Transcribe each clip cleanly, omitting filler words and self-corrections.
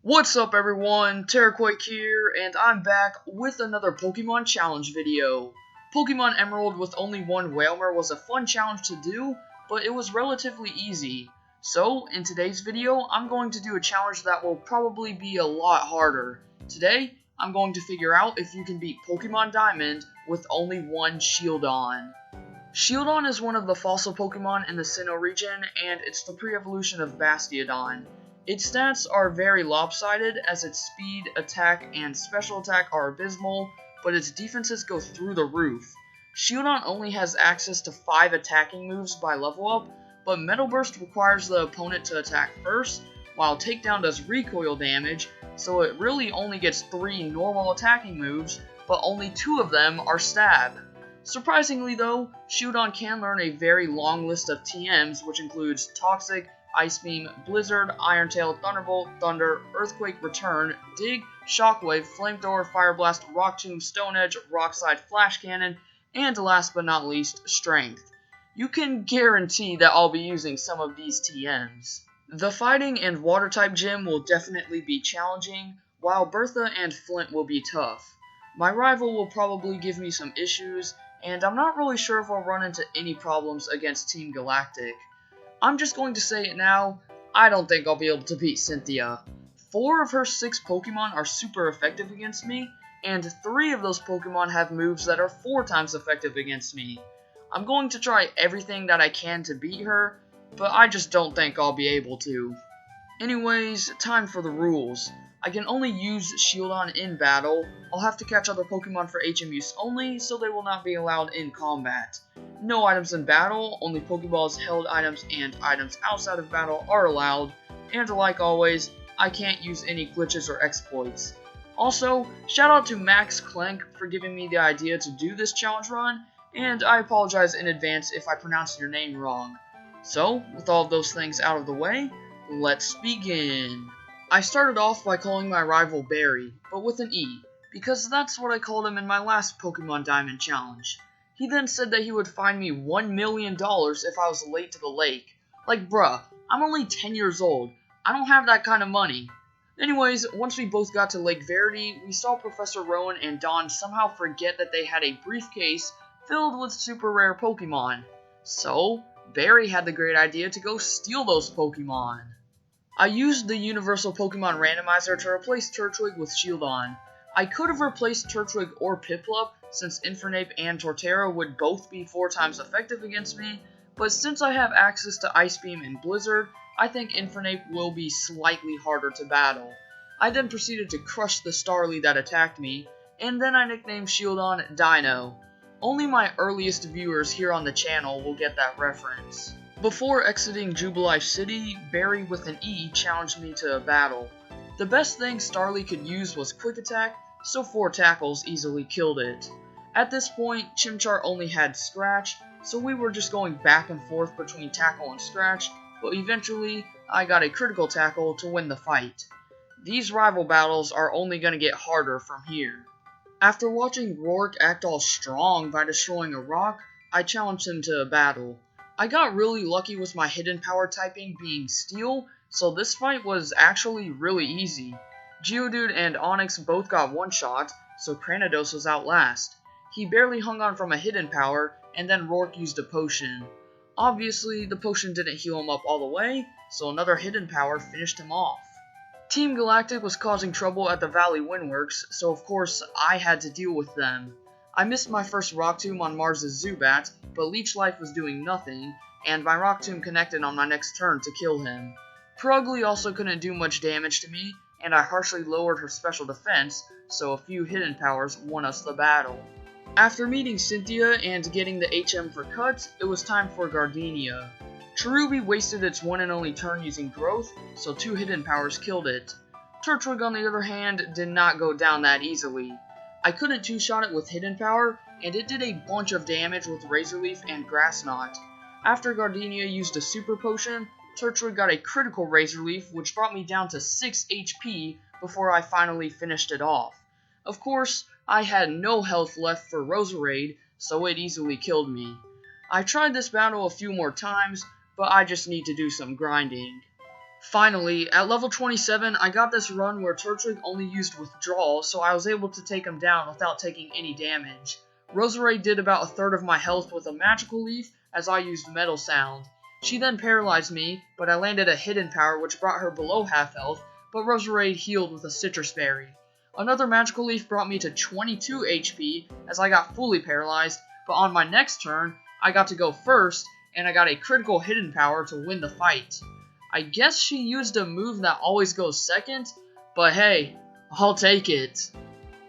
What's up everyone, Terraquake here, and I'm back with another Pokemon challenge video. Pokemon Emerald with only one Wailmer was a fun challenge to do, but it was relatively easy. So, in today's video, I'm going to do a challenge that will probably be a lot harder. Today, I'm going to figure out if you can beat Pokemon Diamond with only one Shieldon. Shieldon is one of the fossil Pokemon in the Sinnoh region, and it's the pre-evolution of Bastiodon. Its stats are very lopsided, as its speed, attack, and special attack are abysmal, but its defenses go through the roof. Shieldon only has access to 5 attacking moves by level up, but Metal Burst requires the opponent to attack first, while Takedown does recoil damage, so it really only gets 3 normal attacking moves, but only 2 of them are stab. Surprisingly though, Shieldon can learn a very long list of TMs, which includes Toxic, Ice Beam, Blizzard, Iron Tail, Thunderbolt, Thunder, Earthquake, Return, Dig, Shockwave, Flamethrower, Fire Blast, Rock Tomb, Stone Edge, Rockside, Flash Cannon, and last but not least, Strength. You can guarantee that I'll be using some of these TMs. The Fighting and Water type gym will definitely be challenging, while Bertha and Flint will be tough. My rival will probably give me some issues, and I'm not really sure if I'll run into any problems against Team Galactic. I'm just going to say it now, I don't think I'll be able to beat Cynthia. 4 of her 6 Pokemon are super effective against me, and 3 of those Pokemon have moves that are 4 times effective against me. I'm going to try everything that I can to beat her, but I just don't think I'll be able to. Anyways, time for the rules. I can only use Shieldon in battle. I'll have to catch other Pokemon for HM use only, so they will not be allowed in combat. No items in battle, only Pokeballs, held items, and items outside of battle are allowed. And like always, I can't use any glitches or exploits. Also, shout out to Max Clank for giving me the idea to do this challenge run, and I apologize in advance if I pronounce your name wrong. So, with all of those things out of the way, let's begin. I started off by calling my rival Barry, but with an E, because that's what I called him in my last Pokemon Diamond challenge. He then said that he would fine me $1 million if I was late to the lake. Like, bruh, I'm only 10 years old. I don't have that kind of money. Anyways, once we both got to Lake Verity, we saw Professor Rowan and Dawn somehow forget that they had a briefcase filled with super rare Pokemon. So, Barry had the great idea to go steal those Pokemon. I used the Universal Pokemon Randomizer to replace Turtwig with Shieldon. I could have replaced Turtwig or Piplup, since Infernape and Torterra would both be 4 times effective against me, but since I have access to Ice Beam and Blizzard, I think Infernape will be slightly harder to battle. I then proceeded to crush the Starly that attacked me, and then I nicknamed Shieldon Dino. Only my earliest viewers here on the channel will get that reference. Before exiting Jubilife City, Barry with an E challenged me to a battle. The best thing Starly could use was Quick Attack, so 4 tackles easily killed it. At this point, Chimchar only had Scratch, so we were just going back and forth between Tackle and Scratch, but eventually, I got a critical tackle to win the fight. These rival battles are only going to get harder from here. After watching Rourke act all strong by destroying a rock, I challenged him to a battle. I got really lucky with my hidden power typing being Steel, so this fight was actually really easy. Geodude and Onix both got one-shot, so Cranidos was out last. He barely hung on from a hidden power, and then Rourke used a potion. Obviously, the potion didn't heal him up all the way, so another hidden power finished him off. Team Galactic was causing trouble at the Valley Windworks, so of course I had to deal with them. I missed my first Rock Tomb on Mars' Zubat, but Leech Life was doing nothing, and my Rock Tomb connected on my next turn to kill him. Purugly also couldn't do much damage to me, and I harshly lowered her special defense, so a few hidden powers won us the battle. After meeting Cynthia and getting the HM for Cut, it was time for Gardenia. Cherubi wasted its one and only turn using Growth, so 2 hidden powers killed it. Turtwig on the other hand did not go down that easily. I couldn't 2-shot it with hidden power, and it did a bunch of damage with Razor Leaf and Grass Knot. After Gardenia used a super potion, Turtwig got a critical Razor Leaf, which brought me down to 6 HP before I finally finished it off. Of course, I had no health left for Roserade, so it easily killed me. I tried this battle a few more times, but I just need to do some grinding. Finally, at level 27, I got this run where Turtwig only used Withdrawal, so I was able to take him down without taking any damage. Roserade did about a third of my health with a Magical Leaf, as I used Metal Sound. She then paralyzed me, but I landed a Hidden Power which brought her below half health, but Roserade healed with a Citrus Berry. Another Magical Leaf brought me to 22 HP, as I got fully paralyzed, but on my next turn, I got to go first, and I got a critical Hidden Power to win the fight. I guess she used a move that always goes second, but hey, I'll take it.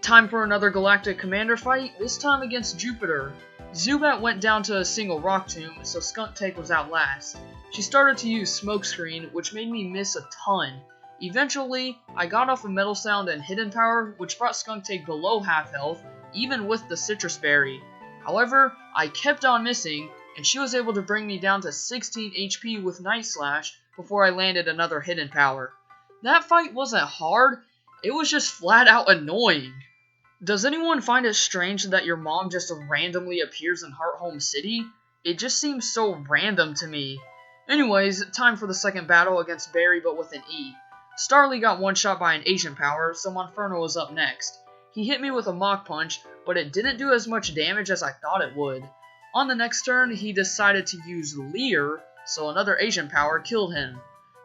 Time for another Galactic Commander fight, this time against Jupiter. Zubat went down to a single Rock Tomb, so Skuntank was out last. She started to use Smokescreen, which made me miss a ton. Eventually, I got off a Metal Sound and Hidden Power, which brought Skuntank below half health, even with the Citrus Berry. However, I kept on missing, and she was able to bring me down to 16 HP with Night Slash, before I landed another Hidden Power. That fight wasn't hard, it was just flat out annoying. Does anyone find it strange that your mom just randomly appears in Hearthome City? It just seems so random to me. Anyways, time for the second battle against Barry but with an E. Starly got one shot by an Ancient Power, so Monferno was up next. He hit me with a Mach Punch, but it didn't do as much damage as I thought it would. On the next turn, he decided to use Leer, so another Agent Power killed him.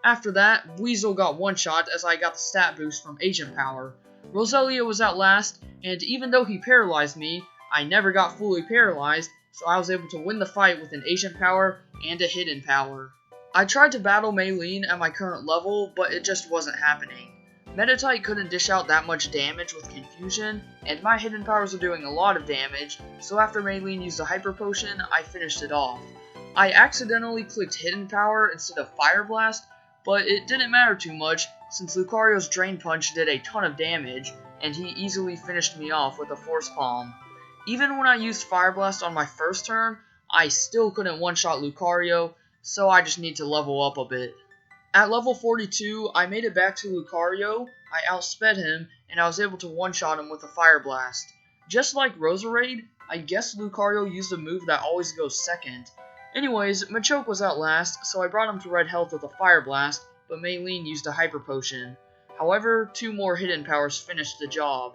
After that, Weasel got one shot as I got the stat boost from Agent Power. Roselia was out last, and even though he paralyzed me, I never got fully paralyzed, so I was able to win the fight with an Agent Power and a Hidden Power. I tried to battle Maylene at my current level, but it just wasn't happening. Meditite couldn't dish out that much damage with Confusion, and my Hidden Powers were doing a lot of damage, so after Maylene used a Hyper Potion, I finished it off. I accidentally clicked Hidden Power instead of Fire Blast, but it didn't matter too much since Lucario's Drain Punch did a ton of damage, and he easily finished me off with a Force Palm. Even when I used Fire Blast on my first turn, I still couldn't one-shot Lucario, so I just need to level up a bit. At level 42, I made it back to Lucario, I outsped him, and I was able to one-shot him with a Fire Blast. Just like Roserade, I guess Lucario used a move that always goes second. Anyways, Machoke was out last, so I brought him to red health with a Fire Blast, but Maylene used a Hyper Potion. However, 2 more Hidden Powers finished the job.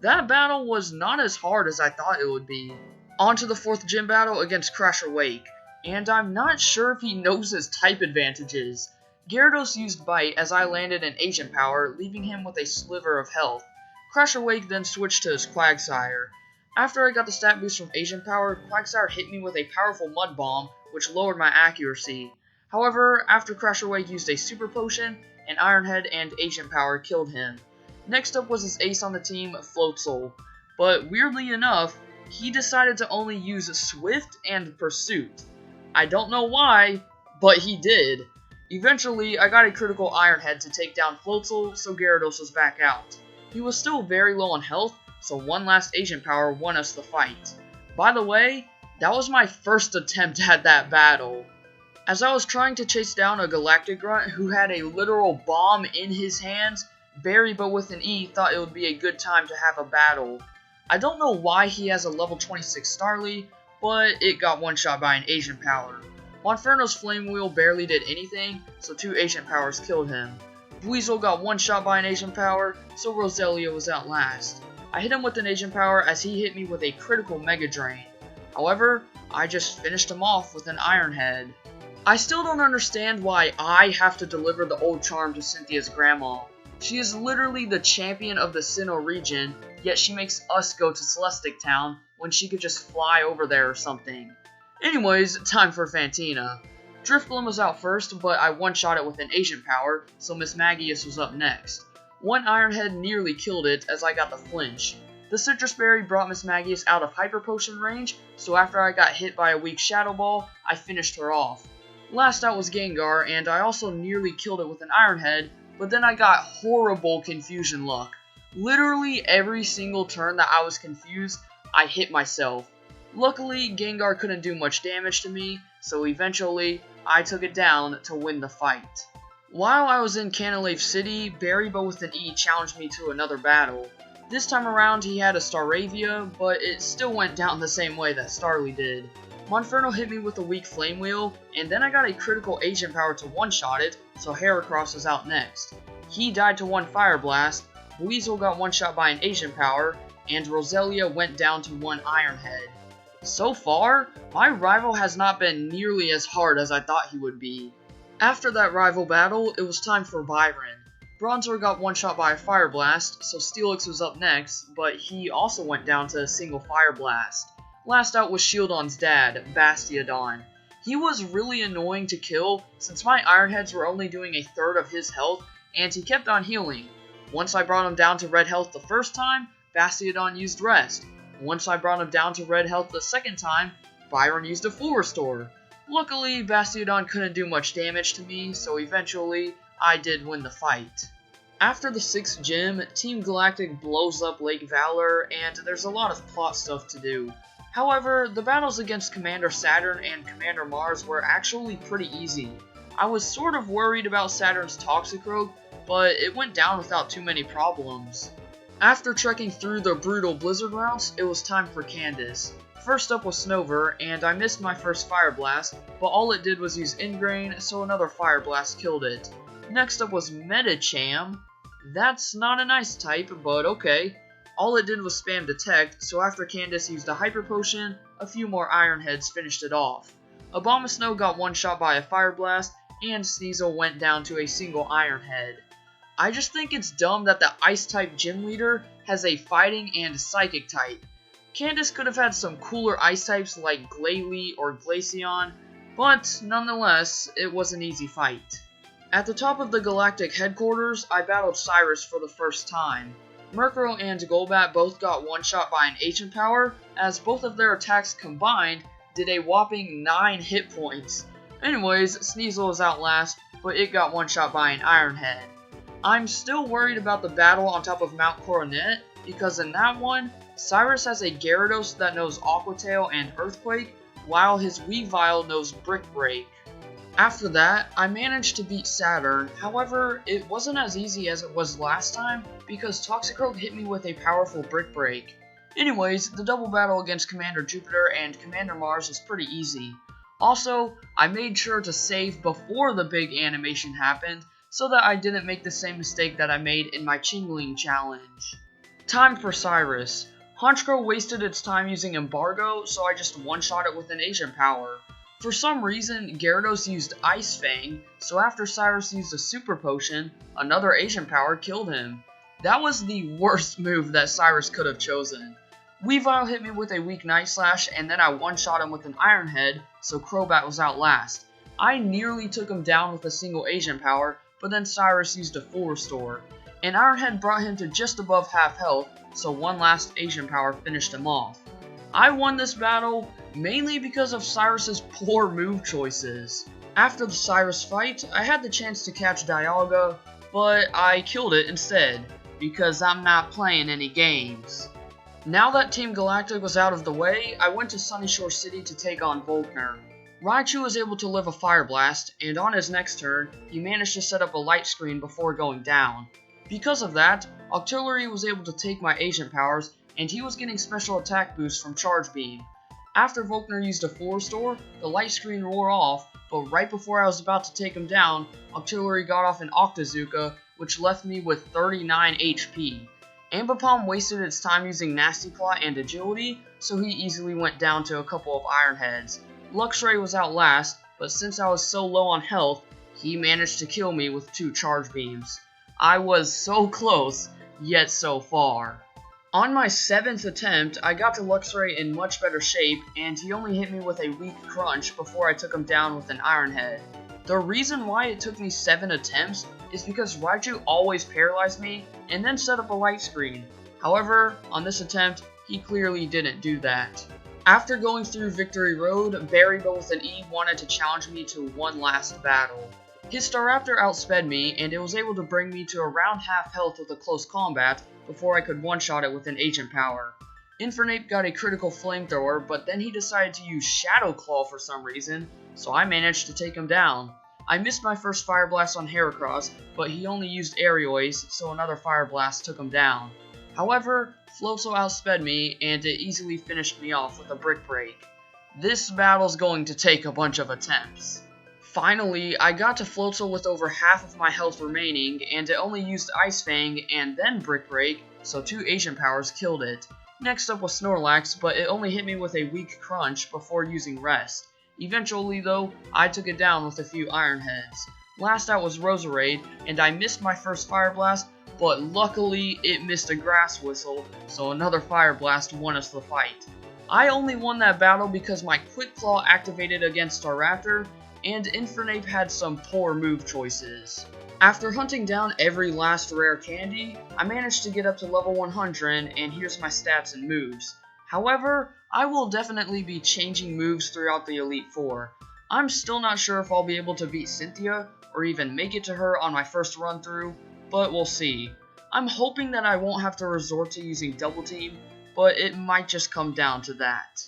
That battle was not as hard as I thought it would be. On to the 4th gym battle against Crasher Wake, and I'm not sure if he knows his type advantages. Gyarados used Bite as I landed an Agent Power, leaving him with a sliver of health. Crasher Wake then switched to his Quagsire. After I got the stat boost from Agent Power, Quagsire hit me with a powerful Mud Bomb, which lowered my accuracy. However, after Crasher Wake used a Super Potion, an Iron Head and Agent Power killed him. Next up was his ace on the team, Floatzel. But weirdly enough, he decided to only use Swift and Pursuit. I don't know why, but he did. Eventually, I got a critical Iron Head to take down Floatzel, so Gyarados was back out. He was still very low on health, so one last Agent Power won us the fight. By the way, that was my first attempt at that battle. As I was trying to chase down a Galactic Grunt who had a literal bomb in his hands, Barry but with an E thought it would be a good time to have a battle. I don't know why he has a level 26 Starly, but it got one shot by an Agent Power. Monferno's Flame Wheel barely did anything, so 2 Agent Powers killed him. Weasel got one shot by an Agent Power, so Roselia was out last. I hit him with an Agent Power as he hit me with a critical Mega Drain. However, I just finished him off with an Iron Head. I still don't understand why I have to deliver the old charm to Cynthia's grandma. She is literally the champion of the Sinnoh region, yet she makes us go to Celestic Town when she could just fly over there or something. Anyways, time for Fantina. Drifblim was out first, but I one-shot it with an Agent Power, so Miss Magius was up next. One Iron Head nearly killed it as I got the flinch. The Citrus Berry brought Miss Magius out of Hyper Potion range, so after I got hit by a weak Shadow Ball, I finished her off. Last out was Gengar, and I also nearly killed it with an Iron Head, but then I got horrible Confusion luck. Literally every single turn that I was confused, I hit myself. Luckily, Gengar couldn't do much damage to me, so eventually, I took it down to win the fight. While I was in Canalave City, Barry but with an E challenged me to another battle. This time around he had a Staravia, but it still went down the same way that Starly did. Monferno hit me with a weak Flame Wheel, and then I got a critical Agent Power to one-shot it, so Heracross was out next. He died to one Fire Blast, Weasel got one-shot by an Agent Power, and Roselia went down to one Iron Head. So far, my rival has not been nearly as hard as I thought he would be. After that rival battle, it was time for Byron. Bronzor got one-shot by a Fire Blast, so Steelix was up next, but he also went down to a single Fire Blast. Last out was Shieldon's dad, Bastiodon. He was really annoying to kill since my Iron Heads were only doing a third of his health, and he kept on healing. Once I brought him down to red health the first time, Bastiodon used rest. Once I brought him down to red health the second time, Byron used a full restore. Luckily, Bastiodon couldn't do much damage to me, so eventually, I did win the fight. After the 6th gym, Team Galactic blows up Lake Valor, and there's a lot of plot stuff to do. However, the battles against Commander Saturn and Commander Mars were actually pretty easy. I was sort of worried about Saturn's Toxicroak, but it went down without too many problems. After trekking through the brutal blizzard routes, it was time for Candace. First up was Snover, and I missed my first Fire Blast, but all it did was use Ingrain, so another Fire Blast killed it. Next up was Medicham. That's not a nice type, but okay. All it did was spam Detect, so after Candace used a Hyper Potion, a few more Iron Heads finished it off. Abomasnow got one-shot by a Fire Blast, and Sneasel went down to a single Iron Head. I just think it's dumb that the Ice-type Gym Leader has a Fighting and Psychic type. Candace could have had some cooler Ice types like Glalie or Glaceon, but nonetheless, it was an easy fight. At the top of the Galactic Headquarters, I battled Cyrus for the first time. Murkrow and Golbat both got one-shot by an Agent Power, as both of their attacks combined did a whopping 9 hit points. Anyways, Sneasel was out last, but it got one-shot by an Iron Head. I'm still worried about the battle on top of Mount Coronet, because in that one, Cyrus has a Gyarados that knows Aqua Tail and Earthquake, while his Weavile knows Brick Break. After that, I managed to beat Saturn, however, it wasn't as easy as it was last time, because Toxicroak hit me with a powerful Brick Break. Anyways, the double battle against Commander Jupiter and Commander Mars was pretty easy. Also, I made sure to save before the big animation happened, so that I didn't make the same mistake that I made in my Chingling challenge. Time for Cyrus. Honchkrow wasted its time using Embargo, so I just one-shot it with an Agent Power. For some reason, Gyarados used Ice Fang, so after Cyrus used a Super Potion, another Agent Power killed him. That was the worst move that Cyrus could have chosen. Weavile hit me with a weak Night Slash, and then I one-shot him with an Iron Head, so Crobat was out last. I nearly took him down with a single Agent Power, but then Cyrus used a full restore. An Iron Head brought him to just above half health, so one last Agent Power finished him off. I won this battle mainly because of Cyrus's poor move choices. After the Cyrus fight, I had the chance to catch Dialga, but I killed it instead, because I'm not playing any games. Now that Team Galactic was out of the way, I went to Sunyshore City to take on Volkner. Raichu was able to live a Fire Blast, and on his next turn, he managed to set up a Light Screen before going down. Because of that, Octillery was able to take my Agent Powers, and he was getting special attack boosts from Charge Beam. After Volkner used a full restore, the Light Screen wore off, but right before I was about to take him down, Octillery got off an Octazooka, which left me with 39 HP. Ambipom wasted its time using Nasty Plot and Agility, so he easily went down to a couple of Iron Heads. Luxray was out last, but since I was so low on health, he managed to kill me with 2 Charge Beams. I was so close, yet so far. On my 7th attempt, I got to Luxray in much better shape, and he only hit me with a weak Crunch before I took him down with an Iron Head. The reason why it took me 7 attempts is because Raichu always paralyzed me and then set up a Light Screen. However, on this attempt, he clearly didn't do that. After going through Victory Road, Berrybill with an E wanted to challenge me to one last battle. His Staraptor outsped me, and it was able to bring me to around half health with a close combat before I could one-shot it with an Agent Power. Infernape got a critical Flamethrower, but then he decided to use Shadow Claw for some reason, so I managed to take him down. I missed my first Fire Blast on Heracross, but he only used Aeroice, so another Fire Blast took him down. However, Floatzel outsped me, and it easily finished me off with a Brick Break. This battle's going to take a bunch of attempts. Finally, I got to Floatzel with over half of my health remaining, and it only used Ice Fang and then Brick Break, so 2 Asian powers killed it. Next up was Snorlax, but it only hit me with a weak Crunch before using Rest. Eventually though, I took it down with a few Iron Heads. Last out was Roserade, and I missed my first Fire Blast, but luckily it missed a Grass Whistle, so another Fire Blast won us the fight. I only won that battle because my Quick Claw activated against Staraptor, and Infernape had some poor move choices. After hunting down every last rare candy, I managed to get up to level 100, and here's my stats and moves. However, I will definitely be changing moves throughout the Elite Four. I'm still not sure if I'll be able to beat Cynthia, or even make it to her on my first run through, but we'll see. I'm hoping that I won't have to resort to using Double Team, but it might just come down to that.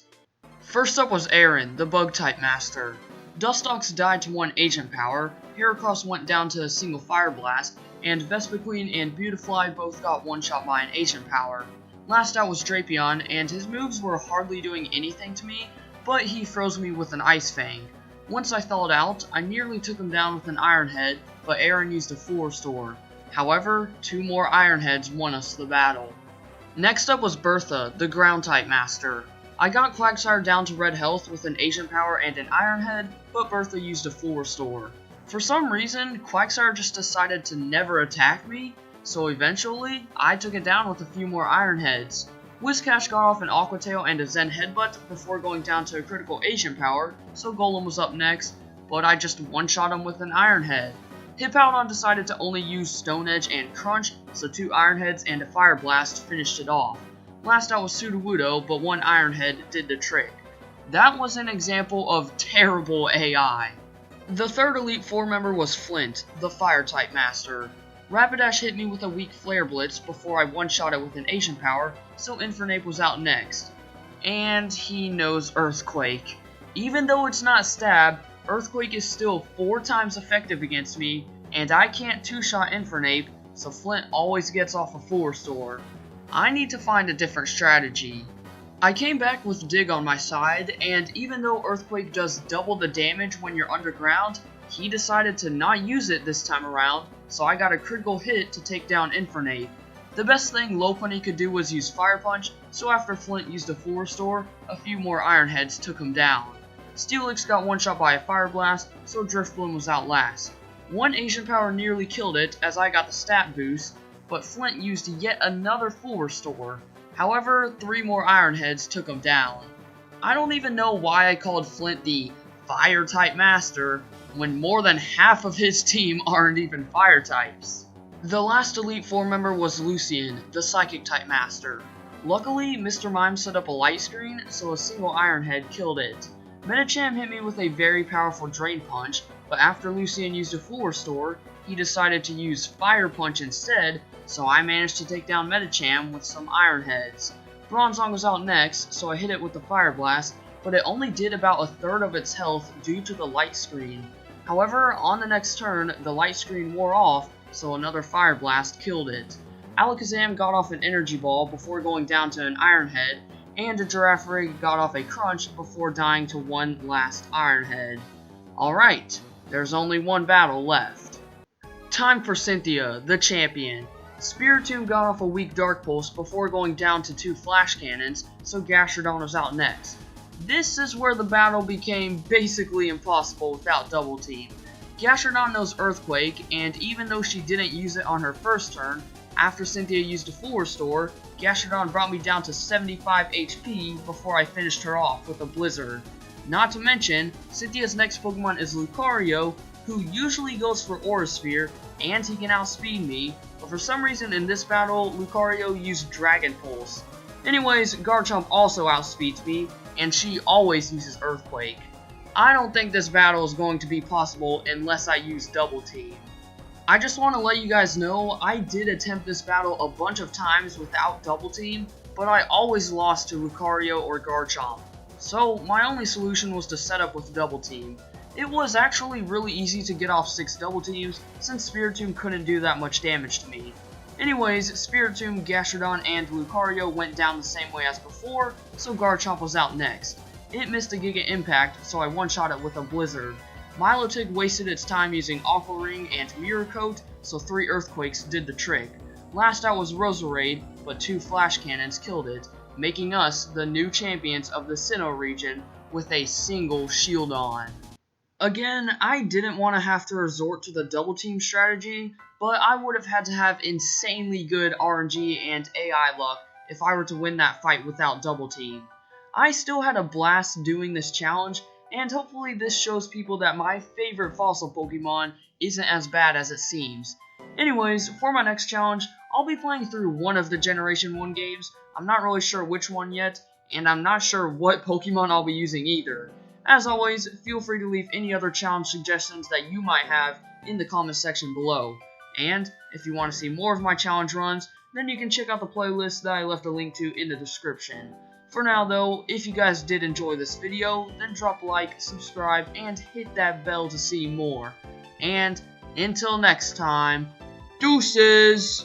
First up was Aaron, the Bug-type Master. Dustox died to 1 Agent Power, Heracross went down to a single Fire Blast, and Vespiquen and Beautifly both got one-shot by an Agent Power. Last out was Drapion, and his moves were hardly doing anything to me, but he froze me with an Ice Fang. Once I thawed out, I nearly took him down with an Iron Head, but Aaron used a Full Restore. However, 2 more Iron Heads won us the battle. Next up was Bertha, the Ground-type Master. I got Quagsire down to red health with an Agent Power and an Iron Head, but Bertha used a Full Restore. For some reason, Quagsire just decided to never attack me, so eventually, I took it down with a few more Iron Heads. Whiscash got off an Aqua Tail and a Zen Headbutt before going down to a critical Agent Power, so Golem was up next, but I just one-shot him with an Iron Head. Hippowdon decided to only use Stone Edge and Crunch, so 2 Iron Heads and a Fire Blast finished it off. Last out was Sudowoodo, but 1 Iron Head did the trick. That was an example of terrible AI. The third Elite Four member was Flint, the Fire-type Master. Rapidash hit me with a weak Flare Blitz before I one-shot it with an Asian Power, so Infernape was out next. And he knows Earthquake. Even though it's not Stab, Earthquake is still 4 times effective against me, and I can't 2-shot Infernape, so Flint always gets off a Full Restore. I need to find a different strategy. I came back with Dig on my side, and even though Earthquake does double the damage when you're underground, he decided to not use it this time around, so I got a critical hit to take down Infernape. The best thing Lopunny could do was use Fire Punch, so after Flint used a Full Restore, a few more Iron Heads took him down. Steelix got one-shot by a Fire Blast, so Drifblim was out last. 1 Asian Power nearly killed it as I got the stat boost, but Flint used yet another Full Restore. However, 3 more Iron Heads took him down. I don't even know why I called Flint the Fire-type Master, when more than half of his team aren't even Fire types. The last Elite Four member was Lucian, the Psychic-type Master. Luckily, Mr. Mime set up a light screen, so a single Iron Head killed it. Medicham hit me with a very powerful Drain Punch, but after Lucian used a Full Restore, he decided to use Fire Punch instead, so I managed to take down Medicham with some Iron Heads. Bronzong was out next, so I hit it with the Fire Blast, but it only did about a third of its health due to the light screen. However, on the next turn, the light screen wore off, so another Fire Blast killed it. Alakazam got off an Energy Ball before going down to an Iron Head, and a Girafarig got off a Crunch before dying to 1 last Iron Head. Alright, there's only 1 battle left. Time for Cynthia, the champion. Spiritomb got off a weak Dark Pulse before going down to 2 Flash Cannons, so Gastrodon was out next. This is where the battle became basically impossible without Double Team. Gastrodon knows Earthquake, and even though she didn't use it on her first turn, after Cynthia used a Full Restore, Gastrodon brought me down to 75 HP before I finished her off with a Blizzard. Not to mention, Cynthia's next Pokemon is Lucario, who usually goes for Aura Sphere, and he can outspeed me, but for some reason in this battle, Lucario used Dragon Pulse. Anyways, Garchomp also outspeeds me, and she always uses Earthquake. I don't think this battle is going to be possible unless I use Double Team. I just want to let you guys know, I did attempt this battle a bunch of times without Double Team, but I always lost to Lucario or Garchomp. So my only solution was to set up with Double Team. It was actually really easy to get off 6 Double Teams, since Spiritomb couldn't do that much damage to me. Anyways, Spiritomb, Gastrodon, and Lucario went down the same way as before, so Garchomp was out next. It missed a Giga Impact, so I one-shot it with a Blizzard. Milotic wasted its time using Aqua Ring and Mirror Coat, so 3 Earthquakes did the trick. Last out was Roserade, but 2 Flash Cannons killed it, making us the new champions of the Sinnoh region with a single Shieldon. Again, I didn't want to have to resort to the double team strategy, but I would have had to have insanely good RNG and AI luck if I were to win that fight without double team. I still had a blast doing this challenge, and hopefully this shows people that my favorite fossil Pokemon isn't as bad as it seems. Anyways, for my next challenge, I'll be playing through one of the Generation 1 games. I'm not really sure which one yet, and I'm not sure what Pokemon I'll be using either. As always, feel free to leave any other challenge suggestions that you might have in the comment section below. And if you want to see more of my challenge runs, then you can check out the playlist that I left a link to in the description. For now though, if you guys did enjoy this video, then drop a like, subscribe, and hit that bell to see more. And until next time, deuces!